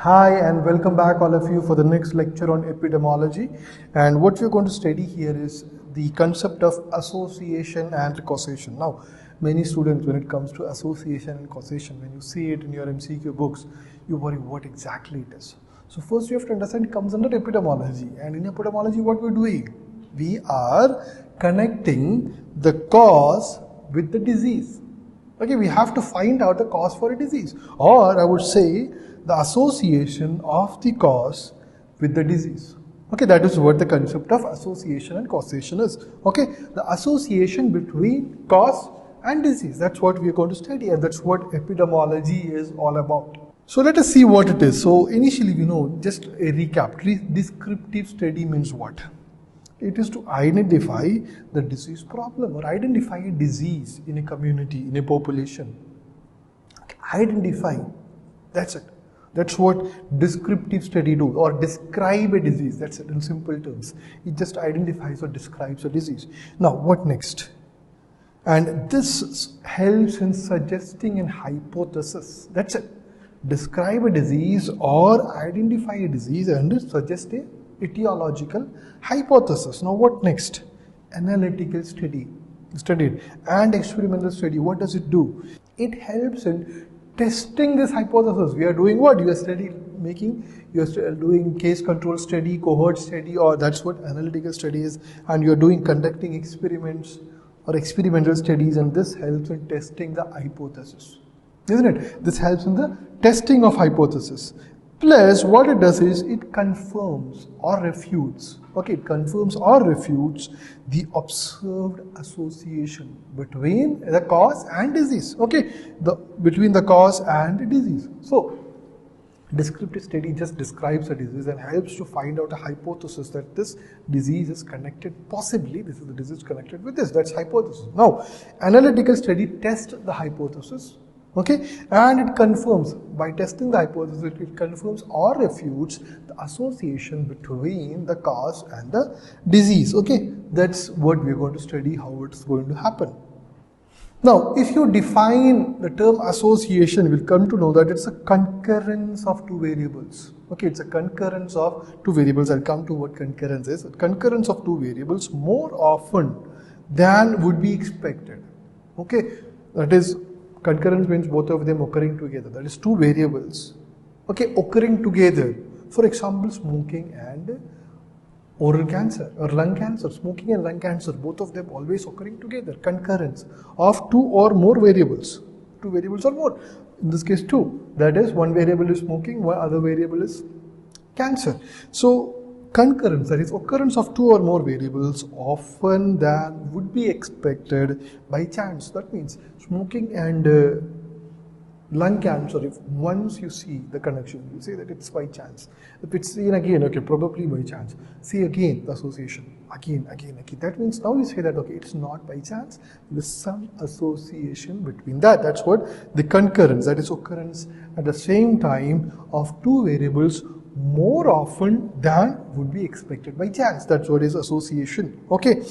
Hi and welcome back all of you for the next lecture on epidemiology, and what we're going to study here is the concept of association and causation. Now many students, when it comes to association and causation, when you see it in your MCQ books, you worry what exactly it is. So first you have to understand it comes under epidemiology, and in epidemiology what we're doing? We are connecting the cause with the disease. Okay, we have to find out the cause for a disease, or I would say the association of the cause with the disease. Okay, that is what the concept of association and causation is. Okay, the association between cause and disease. That's what we are going to study, and that's what epidemiology is all about. So let us see what it is. So initially, just a recap. Descriptive study means what? It is to identify the disease problem or identify a disease in a community, in a population. Okay, identify, that's it. That's what descriptive study do, or describe a disease. That's it in simple terms. It just identifies or describes a disease. Now, what next? And this helps in suggesting a hypothesis. That's it. Describe a disease or identify a disease and suggest a etiological hypothesis. Now, what next? Analytical study, and experimental study. What does it do? It helps in testing this hypothesis. We are doing what? You are doing case control study, cohort study, or that's what analytical study is, and you are conducting experiments or experimental studies, and this helps in testing the hypothesis, isn't it? This helps in the testing of hypothesis. Plus, what it does is it confirms or refutes. Okay, it confirms or refutes the observed association between the cause and disease. Okay, between the cause and the disease. So, descriptive study just describes a disease and helps to find out a hypothesis that this disease is connected. Possibly, this is the disease connected with this. That's hypothesis. Now, analytical study tests the hypothesis. Okay, and it confirms, by testing the hypothesis, it confirms or refutes the association between the cause and the disease. Okay, that's what we're going to study, how it's going to happen. Now, if you define the term association, we'll come to know that it's a concurrence of two variables. Okay, it's a concurrence of two variables. I'll come to what concurrence is. A concurrence of two variables more often than would be expected. Okay, that is, concurrence means both of them occurring together. That is two variables, okay, occurring together. For example, smoking and oral cancer or lung cancer. Smoking and lung cancer, both of them always occurring together. Concurrence of two or more variables. Two variables or more. In this case, two. That is, one variable is smoking, one other variable is cancer. So, concurrence, that is occurrence of two or more variables, often than would be expected by chance. That means smoking and lung cancer, if once you see the connection, you say that it's by chance. If it's seen again, okay, probably by chance. See again the association, again. That means now you say that, okay, it's not by chance, there's some association between that. That's what the concurrence, that is occurrence at the same time of two variables more often than would be expected by chance. That's what is association. Okay.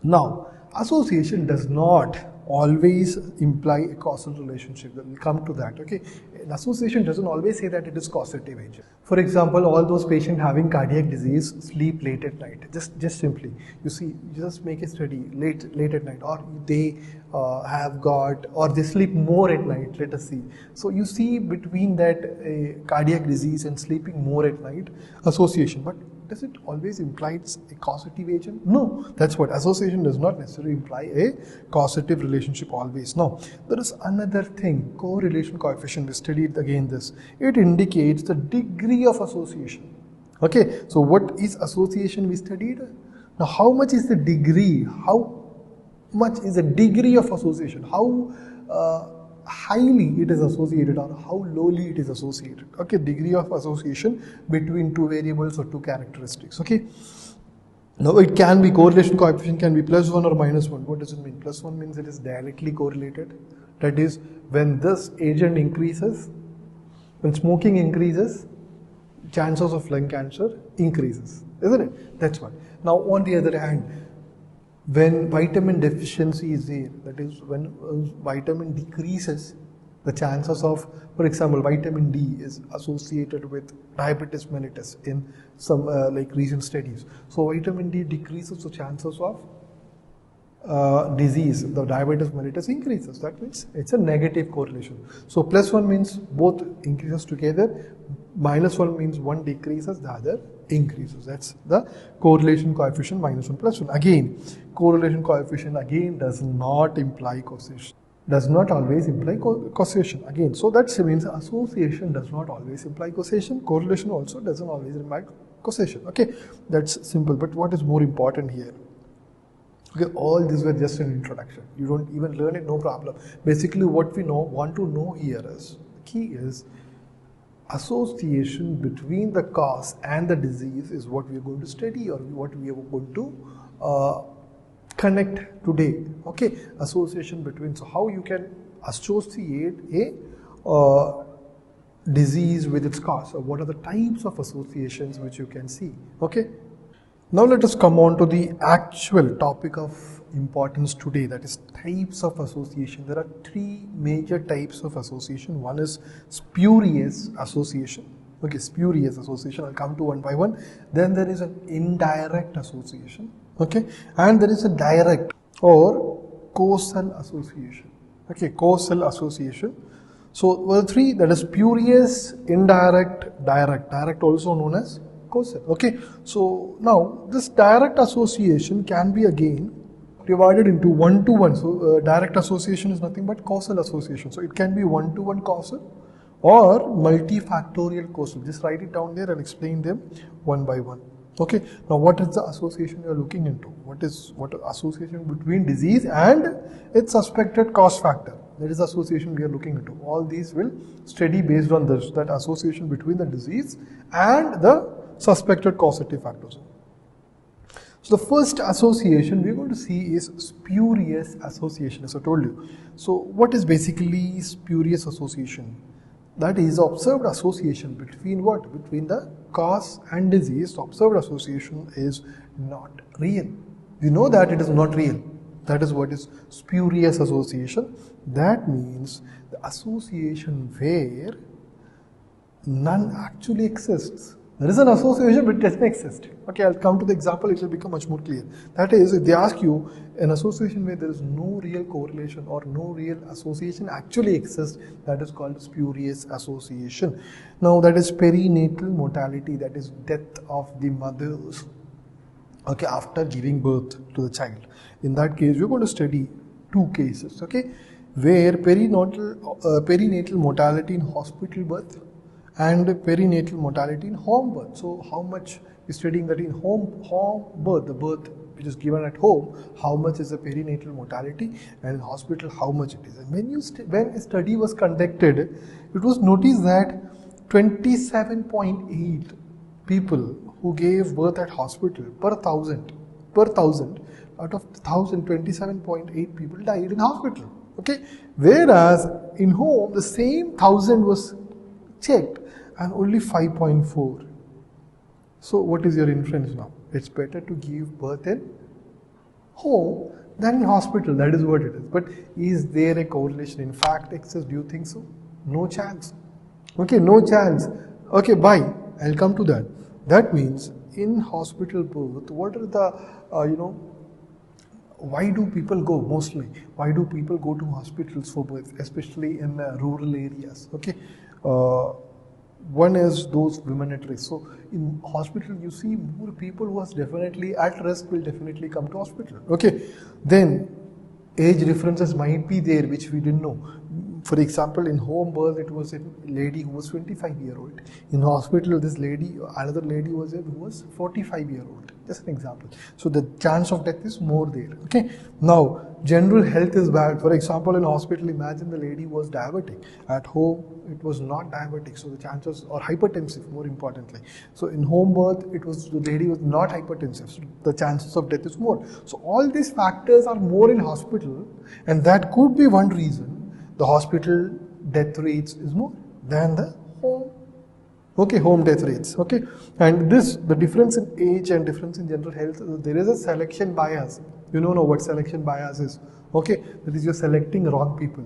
Now, association does not always imply a causal relationship. We'll come to that. Okay. An association doesn't always say that it is causative agent. For example, all those patients having cardiac disease sleep late at night. Just simply, you just make a study late at night, or they or they sleep more at night. Let us see. So you see between that cardiac disease and sleeping more at night association, but does it always imply a causative agent? No, that's what association does not necessarily imply a causative relationship always. No, there is another thing, correlation coefficient. We studied again this. It indicates the degree of association. Okay, so what is association we studied? Now, how much is the degree? How much is the degree of association? How highly it is associated or how lowly it is associated. Okay, degree of association between two variables or two characteristics. Okay, now it can be, correlation coefficient can be +1 or -1. What does it mean? +1 means it is directly correlated. That is, when this agent increases, when smoking increases, chances of lung cancer increases, isn't it? That's what. Now, on the other hand, when vitamin deficiency is there, that is, when vitamin decreases, The chances of, for example, vitamin D is associated with diabetes mellitus in some like recent studies. So vitamin D decreases the chances of disease, the diabetes mellitus increases. That means it's a negative correlation. So +1 means both increases together, -1 means one decreases, the other increases. That's the correlation coefficient -1 +1. Again, correlation coefficient again does not imply causation. Does not always imply causation again. So that means association does not always imply causation. Correlation also doesn't always imply causation. Okay, that's simple. But what is more important here? Okay, all these were just an introduction. You don't even learn it, no problem. Basically, what we want to know here is, the key is association between the cause and the disease is what we are going to study, or what we are going to connect today. Okay, association between, so how you can associate a disease with its cause, or what are the types of associations which you can see. Okay. Now let us come on to the actual topic of importance today, that is types of association. There are three major types of association. One is spurious association. Okay, spurious association, I'll come to one by one. Then there is an indirect association. Okay, and there is a direct or causal association. Okay, causal association. So there are three, that is spurious, indirect, direct. Direct also known as causal. Okay, so now this direct association can be again divided into one-to-one. So direct association is nothing but causal association. So it can be one-to-one causal or multifactorial causal. Just write it down there and explain them one by one. Okay, now what is the association you are looking into? What association between disease and its suspected cause factor? That is the association we are looking into. All these will study based on this, that association between the disease and the suspected causative factors. So the first association we are going to see is spurious association, as I told you. So what is basically spurious association? That is observed association between what? Between the cause and disease. The observed association is not real. We know that it is not real. That is what is spurious association. That means the association where none actually exists. There is an association but it doesn't exist. Okay, I'll come to the example, it will become much more clear. That is, if they ask you an association where there is no real correlation or no real association actually exists, that is called spurious association. Now that is perinatal mortality, that is death of the mothers, okay, after giving birth to the child. In that case, we're going to study two cases, okay, where perinatal mortality in hospital birth and perinatal mortality in home birth. So how much is studying that in home birth, the birth which is given at home, how much is the perinatal mortality, and in hospital how much it is. And when a study was conducted, it was noticed that 27.8 people who gave birth at hospital per thousand out of 1,000, 27.8 people died in hospital. Okay, whereas in home the same 1,000 was checked and only 5.4. So what is your inference now? It's better to give birth in home than in hospital. That is what it is. But is there a correlation? In fact, exists? Do you think so? No chance. Okay, no chance. Okay, bye. I'll come to that. That means in hospital birth, what are the why do people go mostly? Why do people go to hospitals for birth, especially in rural areas? Okay. One is those women at risk. So in hospital, you see more people who are definitely at risk will definitely come to hospital. Okay. Then age differences might be there, which we didn't know. For example, in home birth, it was a lady who was 25-year-old. In hospital, this lady, another lady was there who was 45-year-old. Just an example. So the chance of death is more there. Okay. Now, general health is bad. For example, in hospital, imagine the lady was diabetic. At home, it was not diabetic. So the chances, or hypertensive, more importantly. So in home birth, the lady was not hypertensive. So the chances of death is more. So all these factors are more in hospital, and that could be one reason the hospital death rates is more than the home. Okay, home death rates. Okay, and the difference in age and difference in general health, there is a selection bias. You know what selection bias is. Okay, that is you're selecting wrong people.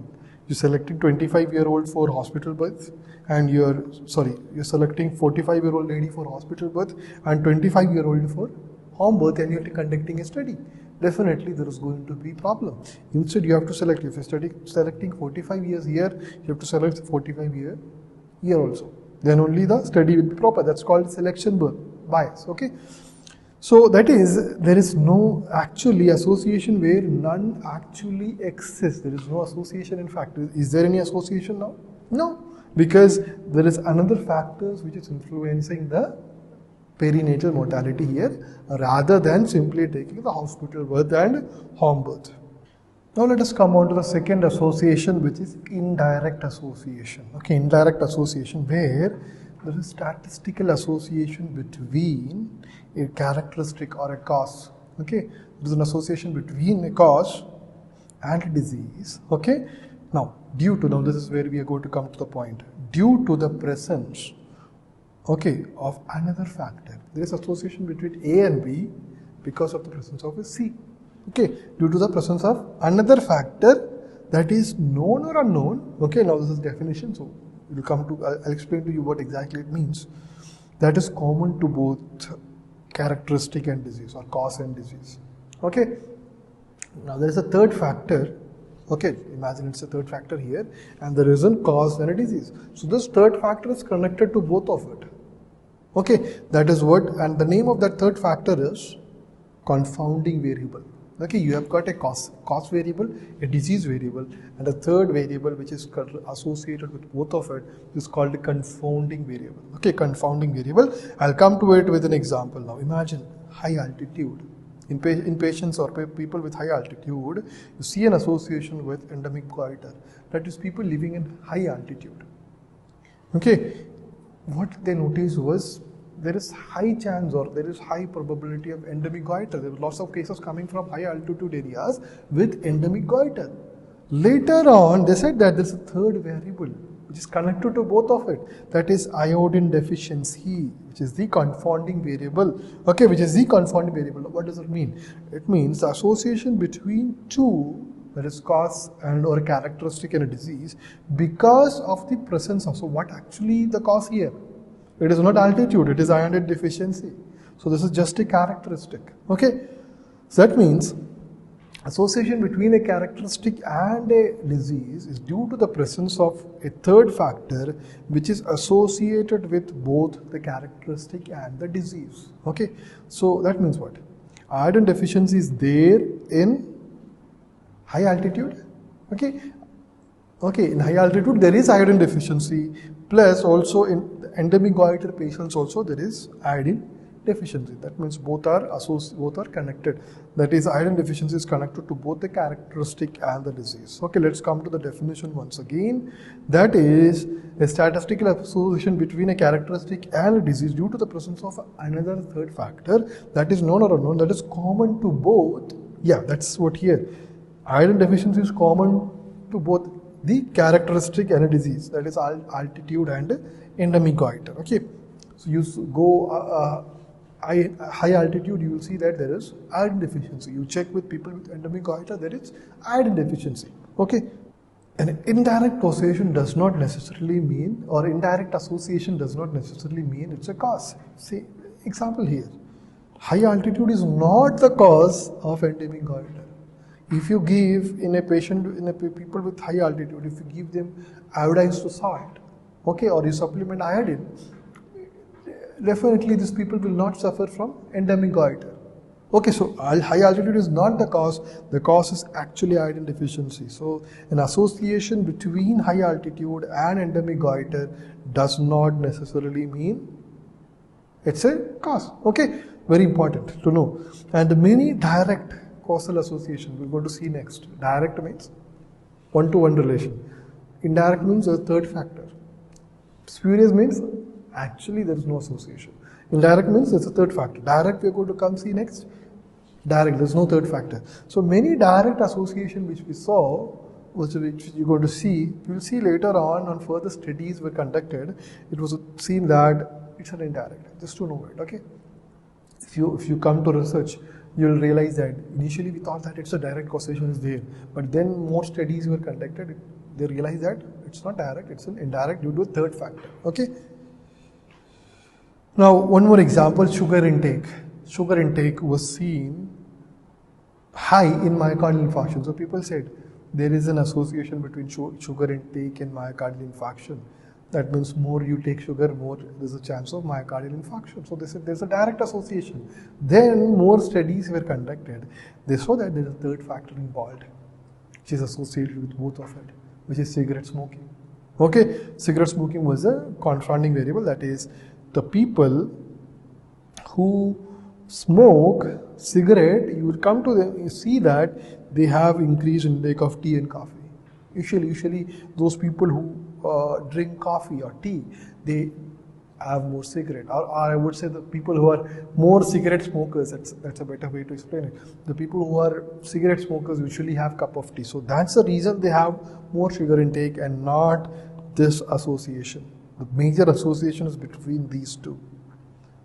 You're selecting 25-year-old for hospital birth, and you're selecting 45-year-old lady for hospital birth and 25-year-old for home birth, and you're conducting a study. Definitely there is going to be problem. Instead, you have to select, if you're selecting 45 years here, you have to select 45 year also. Then only the study will be proper. That's called selection bias. Okay. So that is, there is no actually association where none actually exists. There is no association in fact. Is there any association now? No, because there is another factors which is influencing the perinatal mortality here, rather than simply taking the hospital birth and home birth. Now let us come on to the second association, which is indirect association. Okay, indirect association, where there is statistical association between a characteristic or a cause. Okay, there is an association between a cause and a disease. Okay, now this is where we are going to come to the point. Due to the presence, okay, of another factor, there is association between A and B because of the presence of a C. Okay, due to the presence of another factor that is known or unknown. Okay, now this is definition, so we'll come to, I'll explain to you what exactly it means. That is common to both characteristic and disease, or cause and disease. Okay, now there is a third factor. Okay, imagine it's a third factor here, and there is a cause and a disease. So this third factor is connected to both of it. Okay, that is what, and the name of that third factor is confounding variable. Okay, you have got a cause variable, a disease variable, and a third variable which is associated with both of it is called a confounding variable. Okay, confounding variable. I'll come to it with an example now. Imagine high altitude. In patients or people with high altitude, you see an association with endemic goiter. That is, people living in high altitude. Okay, what they noticed was there is high chance, or there is high probability of endemic goiter. There were lots of cases coming from high altitude areas with endemic goiter. Later on, they said that there is a third variable which is connected to both of it. That is iodine deficiency, which is the confounding variable. Okay, which is the confounding variable. What does it mean? It means the association between two, that is cause and or a characteristic in a disease, because of the presence of. So what actually the cause here? It is not altitude, it is iodine deficiency. So this is just a characteristic. Okay, so that means association between a characteristic and a disease is due to the presence of a third factor which is associated with both the characteristic and the disease. Okay, so that means what? Iodine deficiency is there in high altitude. Okay, in high altitude there is iodine deficiency, plus also in endemic goiter patients also there is iodine deficiency. That means both are connected. That is, iodine deficiency is connected to both the characteristic and the disease. Okay, let's come to the definition once again. That is a statistical association between a characteristic and a disease due to the presence of another third factor that is known or unknown, that is common to both. Yeah, that's what here. Iodine deficiency is common to both the characteristic and a disease, that is altitude and endemic goiter. Okay, so you go high altitude, you will see that there is iodine deficiency. You check with people with endemic goiter, there is iodine deficiency. Okay, and indirect causation does not necessarily mean, or indirect association does not necessarily mean it's a cause. See, example here, high altitude is not the cause of endemic goiter. If you give in a people with high altitude, if you give them iodized salt, okay, or you supplement iodine, definitely these people will not suffer from endemic goiter. Okay, so high altitude is not the cause is actually iodine deficiency. So an association between high altitude and endemic goiter does not necessarily mean it's a cause. Okay, very important to know. And many direct causal association we're going to see next. Direct means one-to-one relation. Indirect means a third factor. Spurious means actually there is no association. Indirect means there's a third factor. Direct we are going to come see next. Direct, there's no third factor. So many direct association which we saw, which you're going to see, you will see later on further studies were conducted, it was seen that it's an indirect, just to know it. Okay, if you come to research, you'll realize that initially we thought that it's a direct causation is there, but then more studies were conducted. They realized that it's not direct, it's an indirect due to a third factor. Okay. Now, one more example, sugar intake. Sugar intake was seen high in myocardial infarction. So people said there is an association between sugar intake and myocardial infarction. That means more you take sugar, more there's a chance of myocardial infarction. So they said there's a direct association. Then more studies were conducted. They saw that there's a third factor involved, which is associated with both of it, which is cigarette smoking. Okay, cigarette smoking was a confounding variable. That is, the people who smoke cigarette, you will come to them, you see that they have increased intake of tea and coffee. Usually those people who drink coffee or tea, they have more cigarette. Or I would say the people who are more cigarette smokers, that's a better way to explain it. The people who are cigarette smokers usually have cup of tea. So that's the reason they have more sugar intake and not this association. The major association is between these two,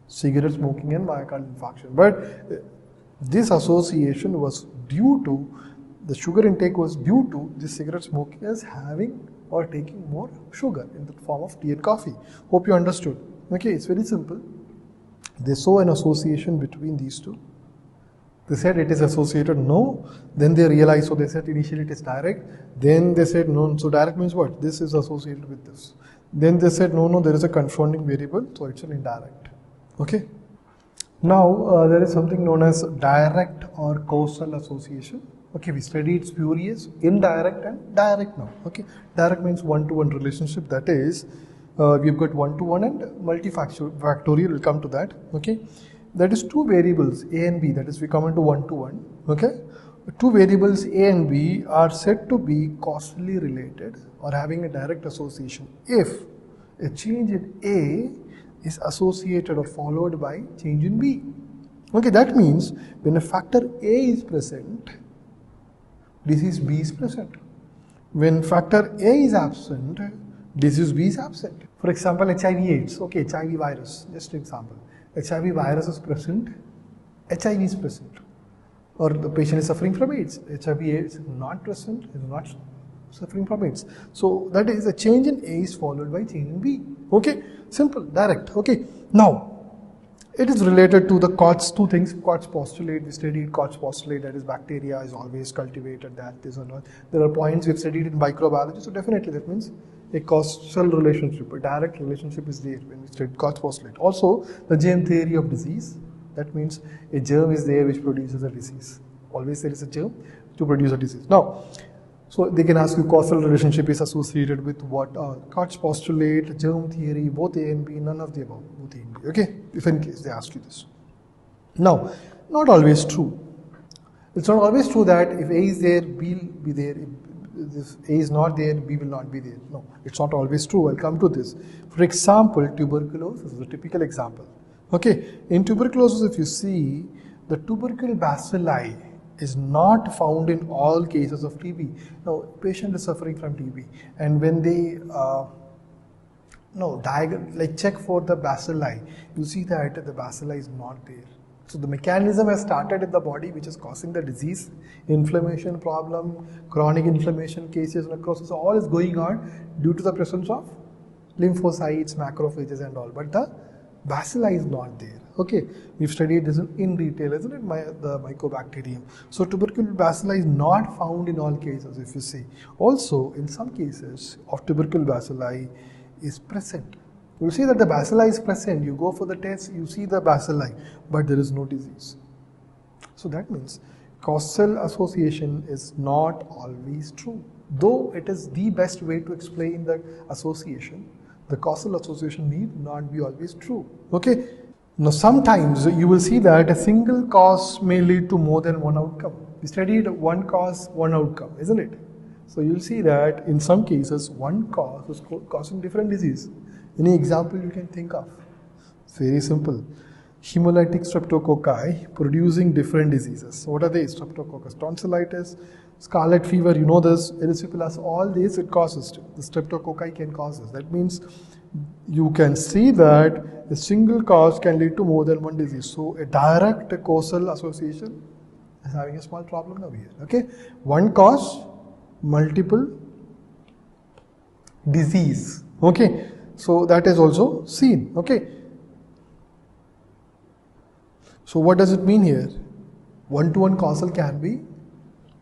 cigarette smoking and myocardial infarction. But this association was due to, the sugar intake was due to the cigarette smoking as having or taking more sugar in the form of tea and coffee. Hope you understood. Okay, it's very simple. They saw an association between these two. They said it is associated, no. Then they realized, so they said initially it is direct. Then they said no, so direct means what? This is associated with this. Then they said no, there is a confounding variable, so it's an indirect. Okay. Now there is something known as direct or causal association. Okay, we studied spurious, indirect and direct now. Okay, direct means one-to-one relationship. That is, we've got one-to-one and multifactorial. We'll come to that. Okay, that is two variables A and B. That is, we come into one-to-one. Okay, two variables A and B are said to be causally related or having a direct association if a change in A is associated or followed by change in B. Okay, that means when a factor A is present, disease B is present. When factor A is absent, disease B is absent. For example, HIV/AIDS. Okay, HIV virus. Just an example. HIV virus is present, HIV is present. Or the patient is suffering from AIDS. HIV/AIDS is not present, is not suffering from AIDS. So that is a change in A is followed by change in B. Okay, simple, direct. Okay, now it is related to the Koch's two things. Koch's postulate, we studied Koch's postulate, that is bacteria is always cultivated, that this or not. There are points we've studied in microbiology, so definitely that means a causal relationship, a direct relationship is there when we study Koch's postulate. Also, the germ theory of disease, that means a germ is there which produces a disease. Always there is a germ to produce a disease. Now, so they can ask you causal relationship is associated with what? Koch's postulate, germ theory, both A and B, none of the above, both A and B. Okay, if in case they ask you this. Now, not always true. It's not always true that if A is there, B will be there. If A is not there, B will not be there. No, it's not always true. I'll come to this. For example, tuberculosis is a typical example. Okay, in tuberculosis, if you see, the tubercle bacilli is not found in all cases of TB. Now, patient is suffering from TB, and when they check for the bacilli, you see that the bacilli is not there. So the mechanism has started in the body, which is causing the disease, inflammation problem, chronic inflammation cases, necrosis, all is going on due to the presence of lymphocytes, macrophages and all, but the bacilli is not there. Okay, we've studied this in detail, isn't it? The mycobacterium. So tubercle bacilli is not found in all cases, if you see. Also, in some cases of tubercle bacilli is present. You see that the bacilli is present. You go for the test, you see the bacilli, but there is no disease. So that means causal association is not always true. Though it is the best way to explain the association, the causal association need not be always true. Okay. Now, sometimes you will see that a single cause may lead to more than one outcome. We studied one cause, one outcome, isn't it? So you'll see that in some cases, one cause is causing different disease. Any example you can think of? It's very simple. Hemolytic streptococci producing different diseases. So what are they? Streptococcus tonsillitis, scarlet fever, you know this, erysipelas, all these it causes. The streptococci can cause this. That means you can see that a single cause can lead to more than one disease. So a direct causal association is having a small problem over here. Okay, one cause, multiple disease. Okay, so that is also seen. Okay, so what does it mean here? One-to-one causal can be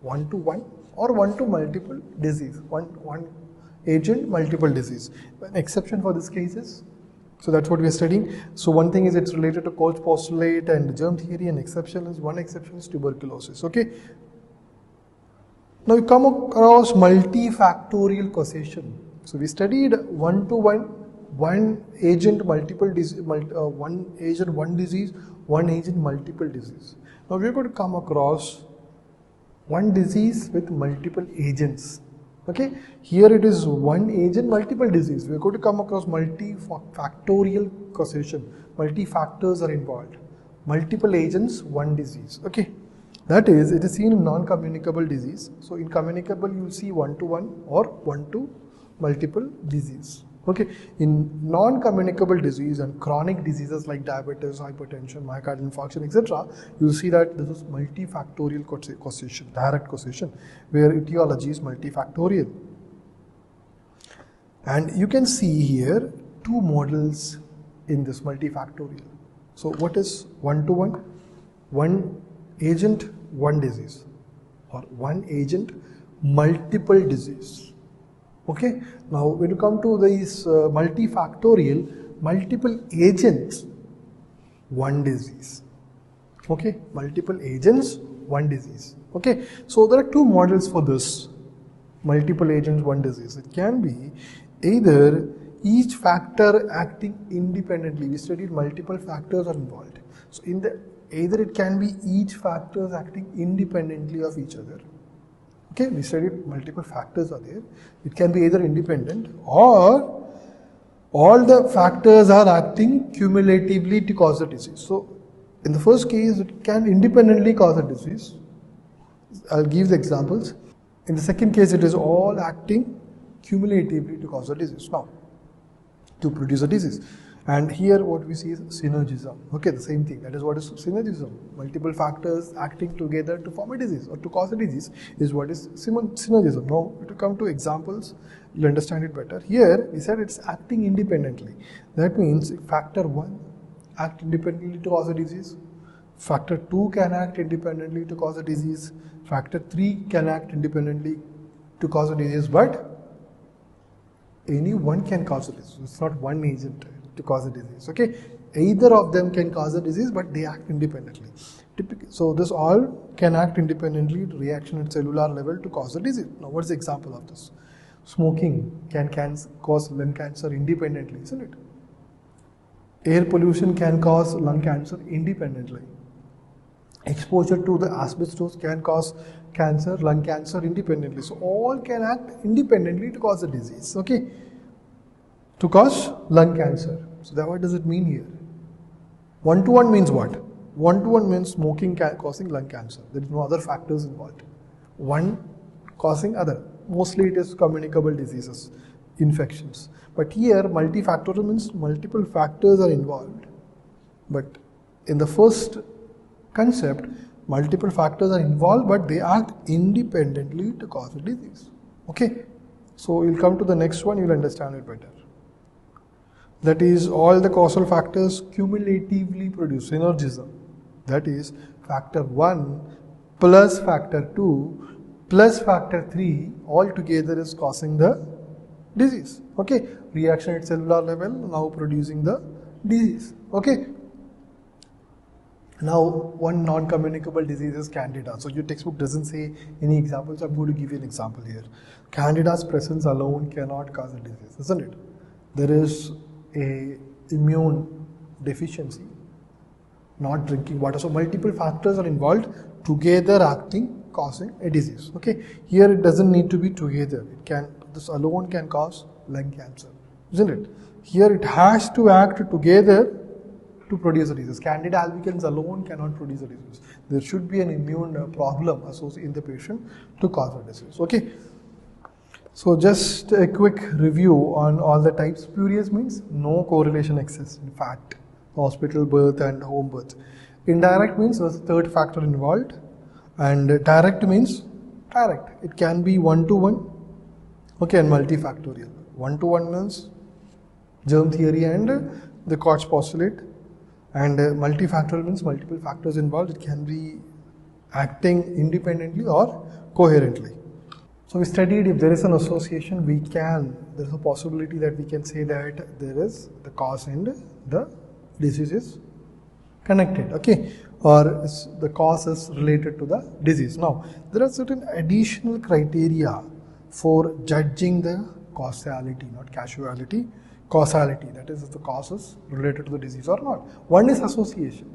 one-to-one or one-to-multiple disease. One agent, multiple disease. An exception for this case is, so that's what we are studying. So one thing is it's related to Koch's postulate and germ theory, and one exception is tuberculosis. Okay. Now you come across multifactorial causation. So we studied one-to-one, one agent, multiple disease, one agent, one disease, one agent, multiple disease. Now we are going to come across one disease with multiple agents. Okay, here it is one agent, multiple disease. We are going to come across multifactorial causation. Multi-factors are involved. Multiple agents, one disease. Okay, that is, it is seen in non-communicable disease. So in communicable, you will see one-to-one or one-to-multiple disease. Okay, in non-communicable disease and chronic diseases like diabetes, hypertension, myocardial infarction, etc., you will see that this is multifactorial causation, direct causation, where etiology is multifactorial. And you can see here two models in this multifactorial. So what is one-to-one? One agent, one disease, or one agent, multiple disease. Okay, now when you come to this multifactorial, multiple agents, one disease. Okay, multiple agents, one disease. Okay, so there are two models for this multiple agents, one disease. It can be either each factor acting independently. We studied multiple factors are involved. So either it can be each factors acting independently of each other. Okay, we studied multiple factors are there. It can be either independent or all the factors are acting cumulatively to cause a disease. So in the first case, it can independently cause a disease. I'll give the examples. In the second case, it is all acting cumulatively to cause a disease. Now, to produce a disease. And here what we see is synergism. Okay, the same thing. That is what is synergism. Multiple factors acting together to form a disease or to cause a disease is what is synergism. Now, to come to examples, you'll understand it better. Here, we said it's acting independently. That means factor 1 act independently to cause a disease. Factor 2 can act independently to cause a disease. Factor 3 can act independently to cause a disease, but any one can cause a disease. It's not one agent to cause a disease. Okay, either of them can cause a disease, but they act independently. So this all can act independently, reaction at cellular level to cause a disease. Now, what's the example of this? Smoking can cause lung cancer independently, isn't it? Air pollution can cause lung cancer independently. Exposure to the asbestos can cause cancer, lung cancer independently. So all can act independently to cause a disease. Okay, to cause lung cancer. So that what does it mean here? One-to-one means what? One-to-one means smoking causing lung cancer. There is no other factors involved. One causing other. Mostly it is communicable diseases, infections. But here multifactorial means multiple factors are involved. But in the first concept, multiple factors are involved, but they act independently to cause a disease. Okay, so you'll come to the next one, you'll understand it better. That is, all the causal factors cumulatively produce synergism. That is, factor 1 plus factor 2 plus factor 3 all together is causing the disease. Okay, reaction at cellular level now producing the disease. Okay. Now, one non-communicable disease is Candida. So your textbook doesn't say any examples. I'm going to give you an example here. Candida's presence alone cannot cause a disease, isn't it? There is a immune deficiency, not drinking water. So multiple factors are involved together acting, causing a disease. Okay. Here it doesn't need to be together. This alone can cause lung cancer, isn't it? Here it has to act together to produce a disease. Candida albicans alone cannot produce a disease. There should be an immune problem associated in the patient to cause a disease. Okay. So just a quick review on all the types. Spurious means no correlation exists. In fact, hospital birth and home birth. Indirect means there's a third factor involved. And direct means direct. It can be one-to-one, okay, and multifactorial. One-to-one means germ theory and the Koch postulate, and multifactorial means multiple factors involved. It can be acting independently or coherently. So we studied if there is an association, there is a possibility that we can say that there is the cause and the disease is connected, okay, or the cause is related to the disease. Now, there are certain additional criteria for judging the causality, not causality, causality, that is if the cause is related to the disease or not. One is association.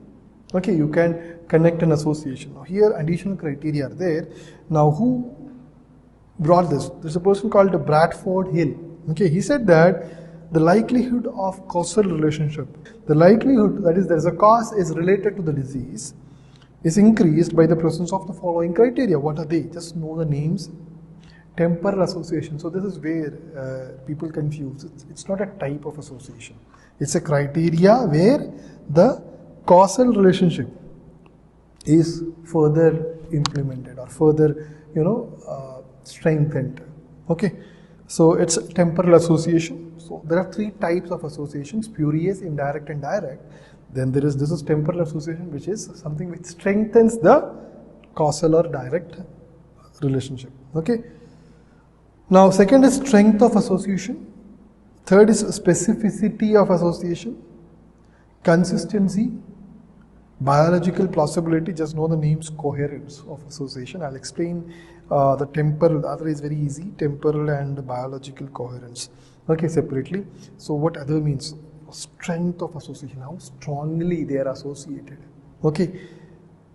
Okay, you can connect an association. Now, here additional criteria are there. Now, who brought this? There's a person called Bradford Hill. Okay, he said that the likelihood of causal relationship, the likelihood that is there is a cause is related to the disease, is increased by the presence of the following criteria. What are they? Just know the names. Temporal association. So this is where people confuse. It's not a type of association. It's a criteria where the causal relationship is further implemented or further, strengthened. Okay, so it's temporal association. So there are three types of associations: spurious, indirect, and direct. Then this is temporal association, which is something which strengthens the causal or direct relationship. Okay. Now, second is strength of association. Third is specificity of association, consistency, biological plausibility. Just know the names. Coherence of association. I'll explain the temporal. The other is very easy. Temporal and biological coherence. Okay, separately. So what other means? Strength of association. How strongly they are associated. Okay.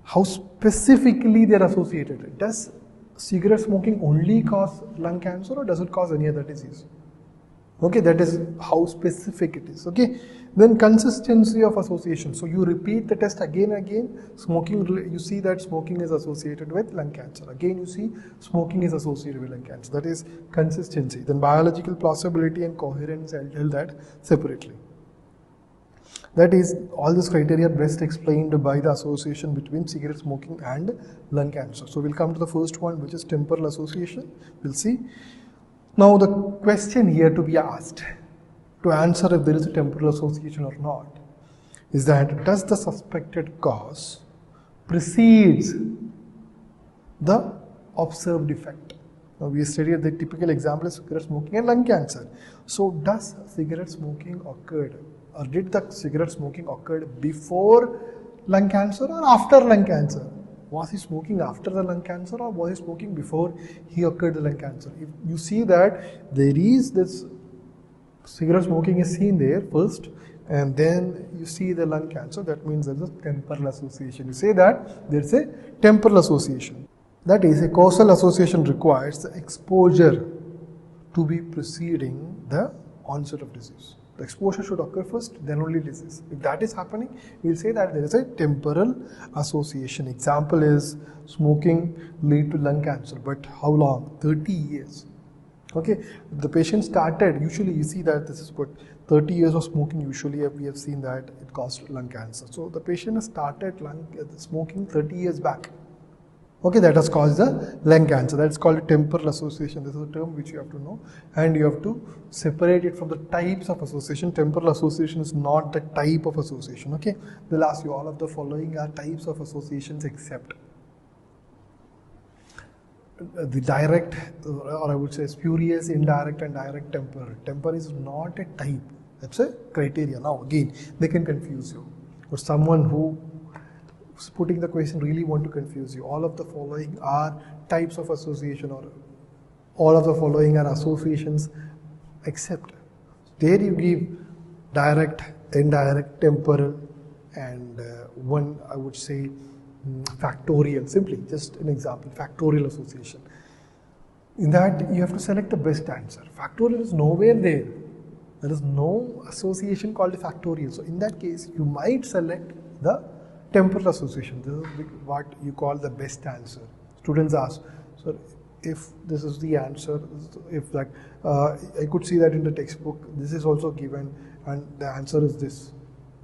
How specifically they are associated. Does cigarette smoking only cause lung cancer or does it cause any other disease? Okay, that is how specific it is. Okay, then consistency of association. So you repeat the test again and again. Smoking, you see that smoking is associated with lung cancer. Again, you see smoking is associated with lung cancer. That is consistency. Then biological plausibility and coherence, I'll tell that separately. That is, all these criteria are best explained by the association between cigarette smoking and lung cancer. So we'll come to the first one, which is temporal association. We'll see. Now the question here to be asked, to answer if there is a temporal association or not, is that does the suspected cause precedes the observed effect? Now we studied the typical example is cigarette smoking and lung cancer. So does cigarette smoking occurred, or did the cigarette smoking occurred before lung cancer or after lung cancer? Was he smoking after the lung cancer or was he smoking before he occurred the lung cancer? If you see that there is this cigarette smoking is seen there first and then you see the lung cancer, that means there is a temporal association. You say that there is a temporal association. That is, a causal association requires the exposure to be preceding the onset of disease. The exposure should occur first, then only disease. If that is happening, we will say that there is a temporal association. Example is smoking lead to lung cancer, but how long? 30 years. Okay, the patient started, usually you see that this is what 30 years of smoking, usually we have seen that it caused lung cancer. So the patient has started smoking 30 years back. Okay, that has caused the lung cancer. That's called a temporal association. This is a term which you have to know, and you have to separate it from the types of association. Temporal association is not the type of association. Okay, they'll ask you all of the following are types of associations except the direct, or I would say spurious, indirect, and direct temporal. Temporal is not a type. That's a criteria. Now again, they can confuse you. Or someone who putting the question really want to confuse you. All of the following are types of association, or all of the following are associations except. There you give direct, indirect, temporal, and one I would say factorial. Simply just an example, factorial association. In that you have to select the best answer. Factorial is nowhere there. There is no association called a factorial. So in that case you might select the temporal association. This is what you call the best answer. Students ask, so if this is the answer, if that, I could see that in the textbook, this is also given and the answer is this.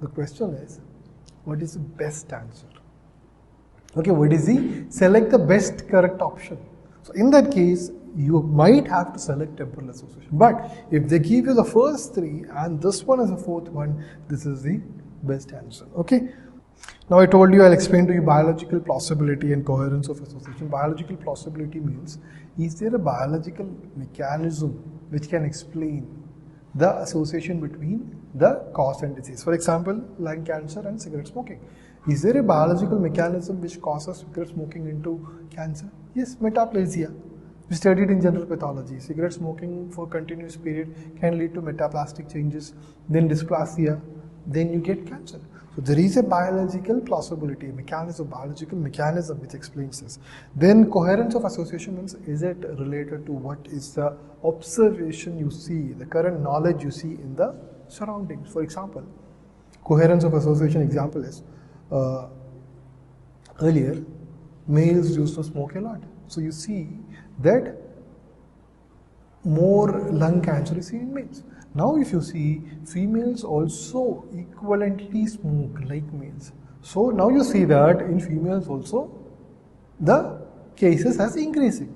The question is, what is the best answer? Okay, what is the select the best correct option? So in that case, you might have to select temporal association. But if they give you the first three and this one is the fourth one, this is the best answer. Okay. Now I told you I'll explain to you biological plausibility and coherence of association. Biological plausibility means, is there a biological mechanism which can explain the association between the cause and disease? For example, lung cancer and cigarette smoking. Is there a biological mechanism which causes cigarette smoking into cancer? Yes, metaplasia. We studied in general pathology. Cigarette smoking for continuous period can lead to metaplastic changes, then dysplasia, then you get cancer. So there is a biological plausibility, biological mechanism which explains this. Then coherence of association means, is it related to what is the observation you see, the current knowledge you see in the surroundings. For example, coherence of association example is, earlier males used to smoke a lot. So you see that more lung cancer is seen in males. Now if you see, females also equivalently smoke like males. So now you see that in females also the cases has increasing.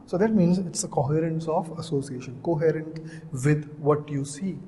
So that means it's a coherence of association, coherent with what you see.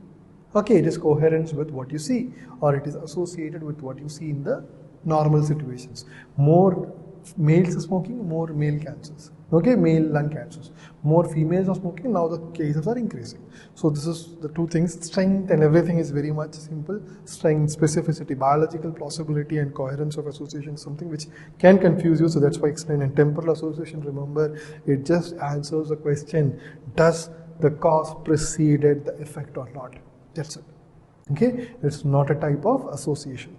Okay, it is coherence with what you see, or it is associated with what you see in the normal situations. More males are smoking, more male cancers. Okay, male lung cancers. More females are smoking, now the cases are increasing. So this is the two things, strength and everything is very much simple. Strength, specificity, biological plausibility and coherence of association is something which can confuse you, so that's why I explain. And temporal association, remember, it just answers the question, does the cause preceded the effect or not? That's it. Okay, it's not a type of association.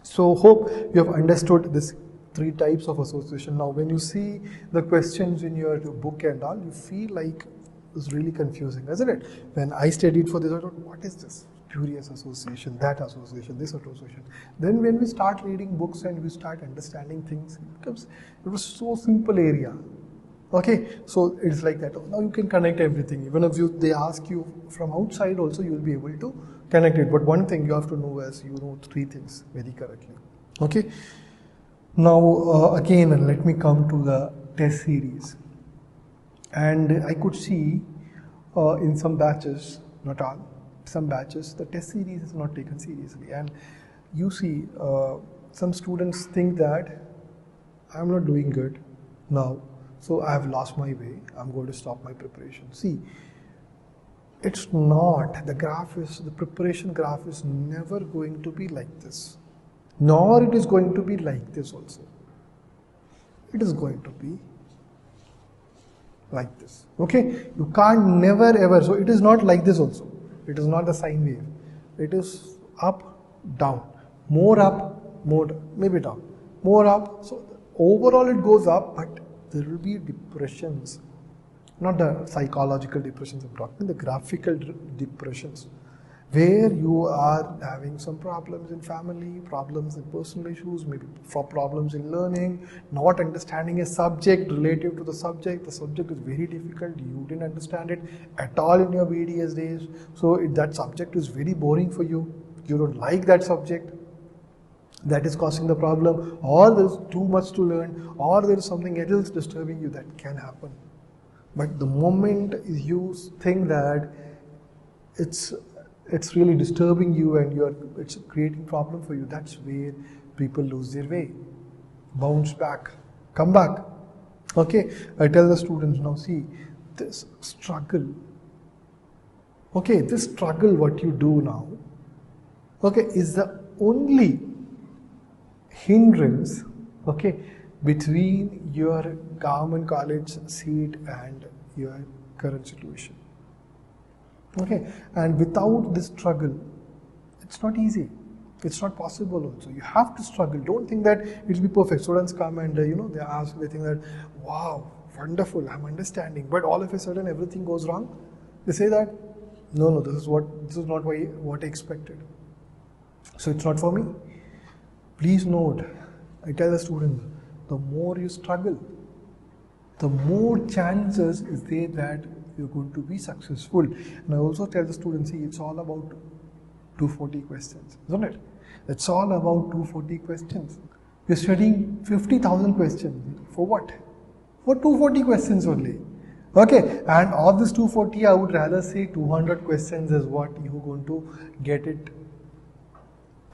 So hope you have understood this three types of association. Now when you see the questions in your book and all, you feel like it's really confusing, isn't it? When I studied for this, I thought, what is this? Spurious association, that association, this association. Then when we start reading books and we start understanding things, it was so simple area. Okay, so it's like that. Now you can connect everything. Even if they ask you from outside also, you will be able to connect it. But one thing you have to know is, you know three things very correctly. Okay. Now again, let me come to the test series. And I could see in some batches, not all, some batches, the test series is not taken seriously. And you see, some students think that I'm not doing good now, so I have lost my way, I'm going to stop my preparation. See, it's not, the preparation graph is never going to be like this. Nor it is going to be like this also. It is going to be like this. Okay? You can't never ever, so it is not like this also. It is not the sine wave. It is up, down. More up, more down, maybe down. More up, so overall it goes up, but there will be depressions. Not the psychological depressions I'm talking, the graphical depressions, where you are having some problems in family, problems in personal issues, maybe for problems in learning, not understanding a subject relative to the subject is very difficult, you didn't understand it at all in your BDS days, so that subject is very boring for you, you don't like that subject, that is causing the problem, or there's too much to learn, or there's something else disturbing you, that can happen. But the moment you think that it's really disturbing you and it's creating problem for you, that's where people lose their way. Bounce back, come back. Okay, I tell the students, now see, this struggle, okay, this struggle what you do now, okay, is the only hindrance, okay, between your government college seat and your current situation. Okay, and without this struggle, it's not easy. It's not possible also. You have to struggle. Don't think that it'll be perfect. Students come and, they think that, wow, wonderful, I'm understanding. But all of a sudden, everything goes wrong. They say that, no, this is not what I expected. So it's not for me. Please note, I tell the students, the more you struggle, the more chances is there that you're going to be successful. And I also tell the students, see, it's all about 240 questions, isn't it? It's all about 240 questions. You're studying 50,000 questions. For what? For 240 questions only. Okay, and of this 240, I would rather say 200 questions is what you're going to get it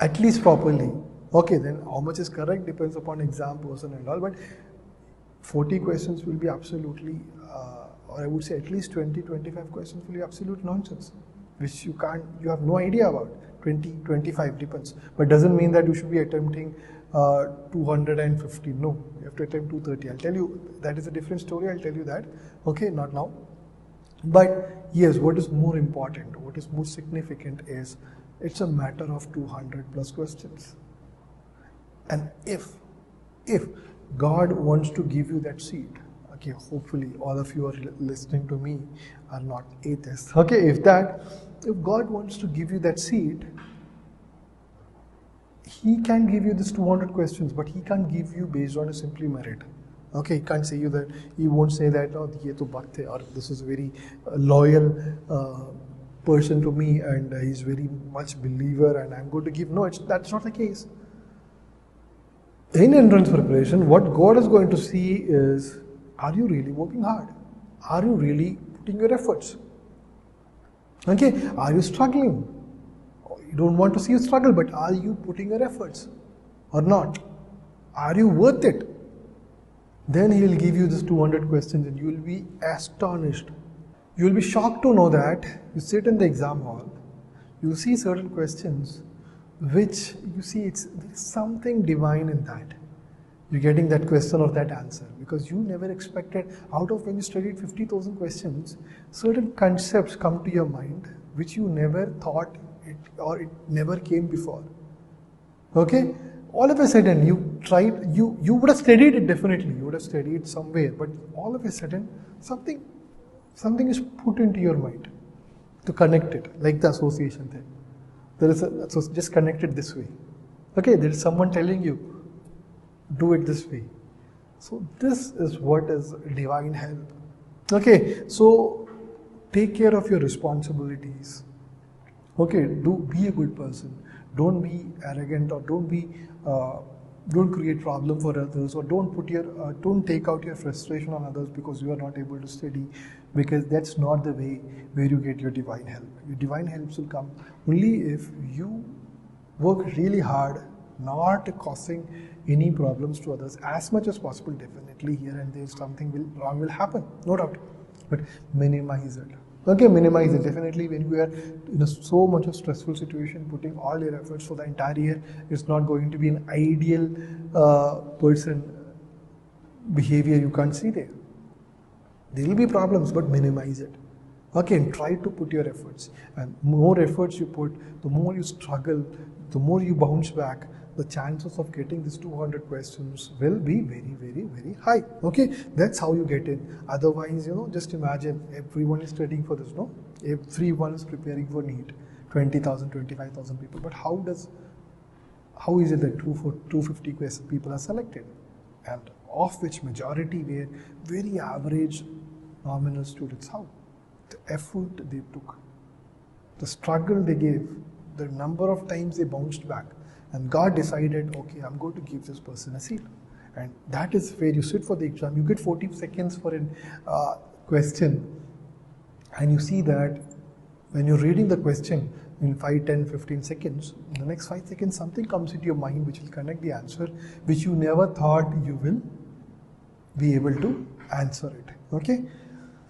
at least properly. Okay, then how much is correct depends upon exam person and all, but 40 questions will be absolutely, or I would say at least 20-25 questions will be absolute nonsense, which you have no idea about. 20-25 depends, but doesn't mean that you should be attempting 250. No, you have to attempt 230. I'll tell you, that is a different story. I'll tell you that. Okay, not now. But yes, what is more important, what is more significant is it's a matter of 200 plus questions. And if God wants to give you that seat, okay, hopefully all of you are listening to me are not atheists. Okay, if God wants to give you that seat, He can give you this 200 questions, but He can't give you based on a simply merit. Okay, He can't say you that, He won't say that, oh, ye to bhakt hai, or this is a very loyal person to me and he's very much believer and I'm going to give. No, that's not the case. In entrance preparation, what God is going to see is, are you really working hard? Are you really putting your efforts? Okay, are you struggling? You don't want to see you struggle, but are you putting your efforts or not? Are you worth it? Then He will give you this 200 questions and you will be astonished. You will be shocked to know that you sit in the exam hall, you see certain questions which you see there's something divine in that. You're getting that question or that answer because you never expected, out of when you studied 50,000 questions, certain concepts come to your mind which you never thought it or it never came before. Okay? All of a sudden you would have studied it definitely, you would have studied somewhere, but all of a sudden something is put into your mind to connect it, like the association thing. So just connect it this way. Okay, there is someone telling you, do it this way. So this is what is divine help. Okay, so take care of your responsibilities. Okay, be a good person. Don't be arrogant or don't create problem for others, or don't take out your frustration on others because you are not able to study, because that's not the way where you get your divine help. Your divine helps will come only if you work really hard, not causing any problems to others as much as possible. Definitely here and there something wrong will happen, no doubt, but minimize it. Okay, minimize it. Definitely when you are in so much of stressful situation, putting all your efforts for the entire year, it's not going to be an ideal person behavior you can't see there. There will be problems, but minimize it. Okay, and try to put your efforts. And more efforts you put, the more you struggle, the more you bounce back, the chances of getting these 200 questions will be very, very, very high. Okay, that's how you get in. Otherwise, just imagine everyone is studying for this, no? Everyone is preparing for NEET, 20,000, 25,000 people. But how is it that 250 people are selected? And of which majority were very average nominal students. How? The effort they took, the struggle they gave, the number of times they bounced back. And God decided, okay, I'm going to give this person a seat. And that is where you sit for the exam. You get 40 seconds for a question. And you see that when you're reading the question in 5, 10, 15 seconds, in the next 5 seconds, something comes into your mind which will connect the answer, which you never thought you will be able to answer it. Okay?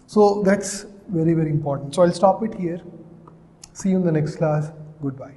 So that's very, very important. So I'll stop it here. See you in the next class. Goodbye.